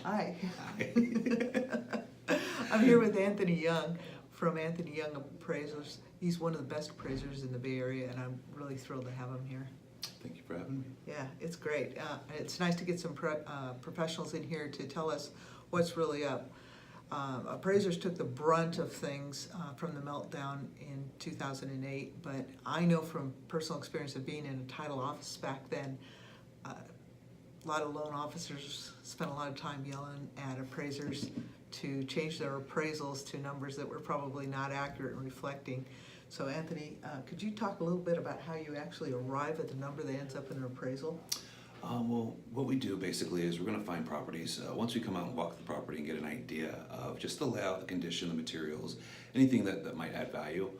Hi. Hi. I'm here with Anthony Young from Anthony Young Appraisers. He's one of the best appraisers in the Bay Area, and I'm really thrilled to have him here. Thank you for having me. Yeah, it's great. It's nice to get some professionals in here to tell us what's really up. Appraisers took the brunt of things from the meltdown in 2008, but I know from personal experience of being in a title office back then, a lot of loan officers spent a lot of time yelling at appraisers to change their appraisals to numbers that were probably not accurate and reflecting. So Anthony, could you talk a little bit about how you actually arrive at the number that ends up in an appraisal? Well, what we do basically is we're going to find properties. Once we come out and walk the property and get an idea of just the layout, the condition, the materials, anything that might add value,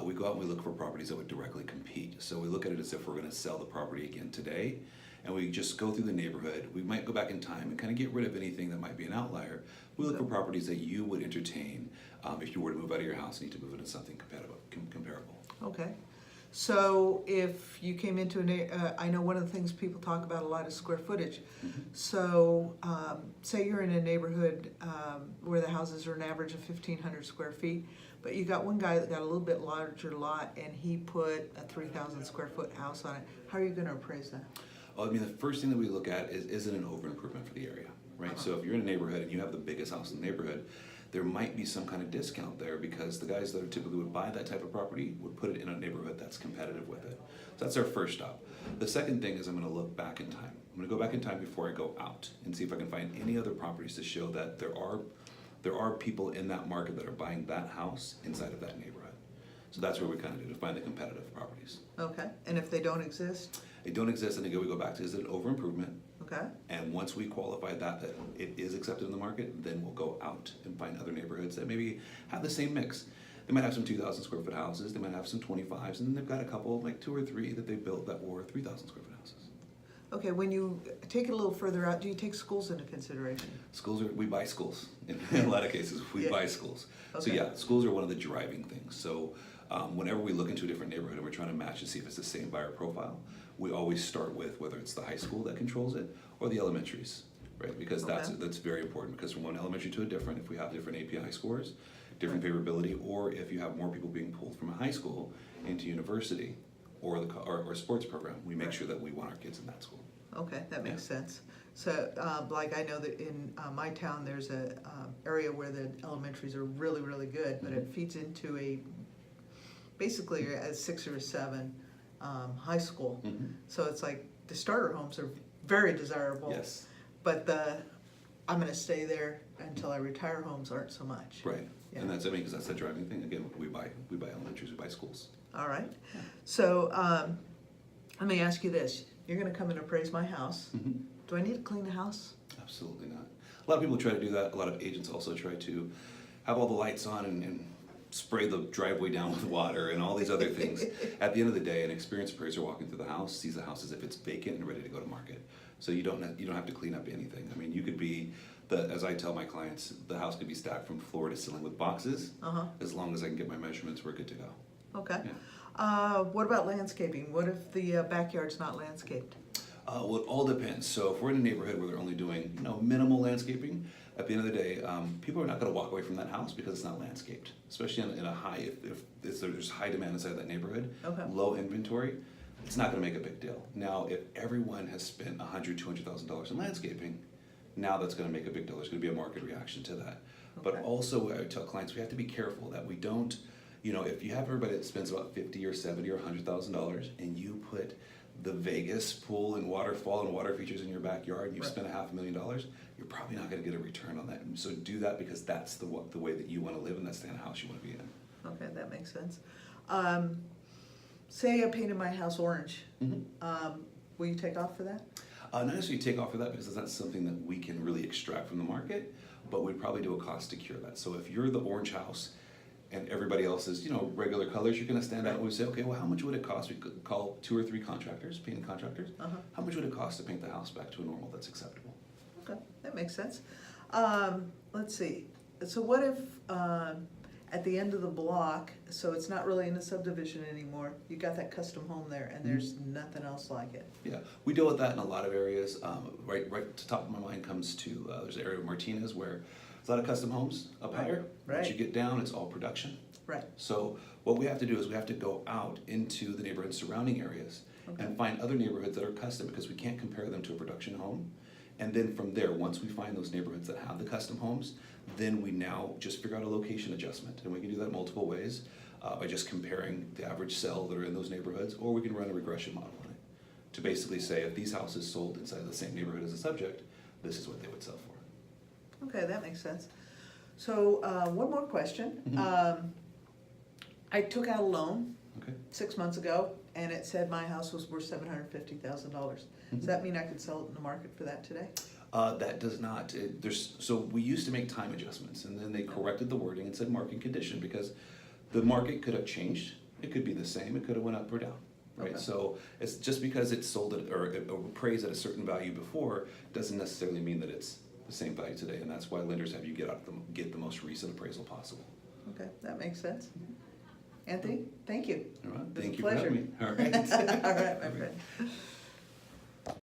we go out and we look for properties that would directly compete. So we look at it as if we're going to sell the property again today, and we just go through the neighborhood. We might go back in time and kind of get rid of anything that might be an outlier. We look for properties that you would entertain if you were to move out of your house and need to move into something comparable. Okay. So if you came into I know one of the things people talk about a lot is square footage. Mm-hmm. So say you're in a neighborhood where the houses are an average of 1,500 square feet, but you got one guy that got a little bit larger lot and he put a 3,000 square foot house on it. How are you going to appraise that? Well, I mean, the first thing that we look at is it an over improvement for the area, right? So if you're in a neighborhood and you have the biggest house in the neighborhood, there might be some kind of discount there because the guys that are typically would buy that type of property would put it in a neighborhood that's competitive with it. So that's our first stop. The second thing is I'm going to look back in time. I'm going to go back in time before I go out and see if I can find any other properties to show that there are people in that market that are buying that house inside of that neighborhood. So that's where we kind of do to find the competitive properties. Okay. And if they don't exist? They don't exist, and again we go back to, is it an over improvement? Okay. And once we qualify that it is accepted in the market, then we'll go out and find other neighborhoods that maybe have the same mix. They might have some 2,000 square foot houses, they might have some 25s, and then they've got a couple, like 2 or 3 that they built that were 3,000 square foot houses. Okay, when you take it a little further out, do you take schools into consideration? We buy schools. In a lot of cases, we buy schools. Okay. So yeah, schools are one of the driving things. So whenever we look into a different neighborhood and we're trying to match to see if it's the same buyer profile, we always start with whether it's the high school that controls it or the elementaries, right? Because that's very important, because from one elementary to a different, if we have different API scores, different favorability, or if you have more people being pulled from a high school into university or sports program, we make sure that we want our kids in that school. Okay, that makes sense. So, like I know that in my town, there's a area where the elementaries are really, really good, but it feeds into basically a 6 or 7 high school. Mm-hmm. So it's like the starter homes are very desirable. Yes. But I'm going to stay there until I retire homes aren't so much. Right. Yeah. And that's, I mean, because that's the driving thing. Again, we buy elementaries, we buy schools. All right. So let me ask you this. You're going to come and appraise my house. Mm-hmm. Do I need to clean the house? Absolutely not. A lot of people try to do that. A lot of agents also try to have all the lights on and spray the driveway down with water and all these other things. At the end of the day, an experienced appraiser walking through the house sees the house as if it's vacant and ready to go to market. So you don't have to clean up anything. I mean, you could be, as I tell my clients, the house could be stacked from floor to ceiling with boxes. As long as I can get my measurements, we're good to go. Okay. Yeah. What about landscaping? What if the backyard's not landscaped? Well, it all depends. So if we're in a neighborhood where they're only doing minimal landscaping, at the end of the day, people are not going to walk away from that house because it's not landscaped. Especially in a high, if there's high demand inside that neighborhood, low inventory, it's not going to make a big deal. Now, if everyone has spent $100,000, $200,000 in landscaping, now that's going to make a big deal. There's going to be a market reaction to that. But also, I tell clients, we have to be careful that we don't, if you have everybody that spends about $50,000 or $70,000 or $100,000 and you put the Vegas pool and waterfall and water features in your backyard and you spend $500,000, you're probably not going to get a return on that. And so do that because that's the way that you want to live and that's the kind of house you want to be in. Okay, that makes sense. Say I painted my house orange. Will you take off for that? Not necessarily take off for that because that's something that we can really extract from the market, but we'd probably do a cost to cure that. So if you're the orange house and everybody else is, regular colors, you're going to stand out and we say, okay, well, how much would it cost? We could call 2 or 3 contractors, painting contractors. How much would it cost to paint the house back to a normal that's acceptable? Okay, that makes sense. Let's see. So what if at the end of the block, so it's not really in a subdivision anymore. You got that custom home there, and there's nothing else like it. Yeah, we deal with that in a lot of areas. Right to top of my mind comes to, there's an area of Martinez where there's a lot of custom homes up higher. Once you Right. get down, it's all production. Right. So what we have to do is we have to go out into the neighborhood surrounding areas Okay. and find other neighborhoods that are custom, because we can't compare them to a production home. And then from there, once we find those neighborhoods that have the custom homes, then we now just figure out a location adjustment. And we can do that multiple ways, by just comparing the average sell that are in those neighborhoods, or we can run a regression model on it to basically say if these houses sold inside of the same neighborhood as the subject, this is what they would sell for. Okay, that makes sense. So, one more question. Mhm. I took out a loan Okay? 6 months ago, and it said my house was worth $750,000. Does Mhm. that mean I could sell it in the market for that today? That does not, so we used to make time adjustments, and then they corrected the wording and said market condition, because the market could have changed, it could be the same, it could have went up or down, right? Okay. So it's just because it's sold at, or appraised at a certain value before, doesn't necessarily mean that it's the same value today, and that's why lenders have you get the most recent appraisal possible. Okay, that makes sense. Anthony, thank you. All right, It was a thank you for having me. pleasure. All right. All right, my friend.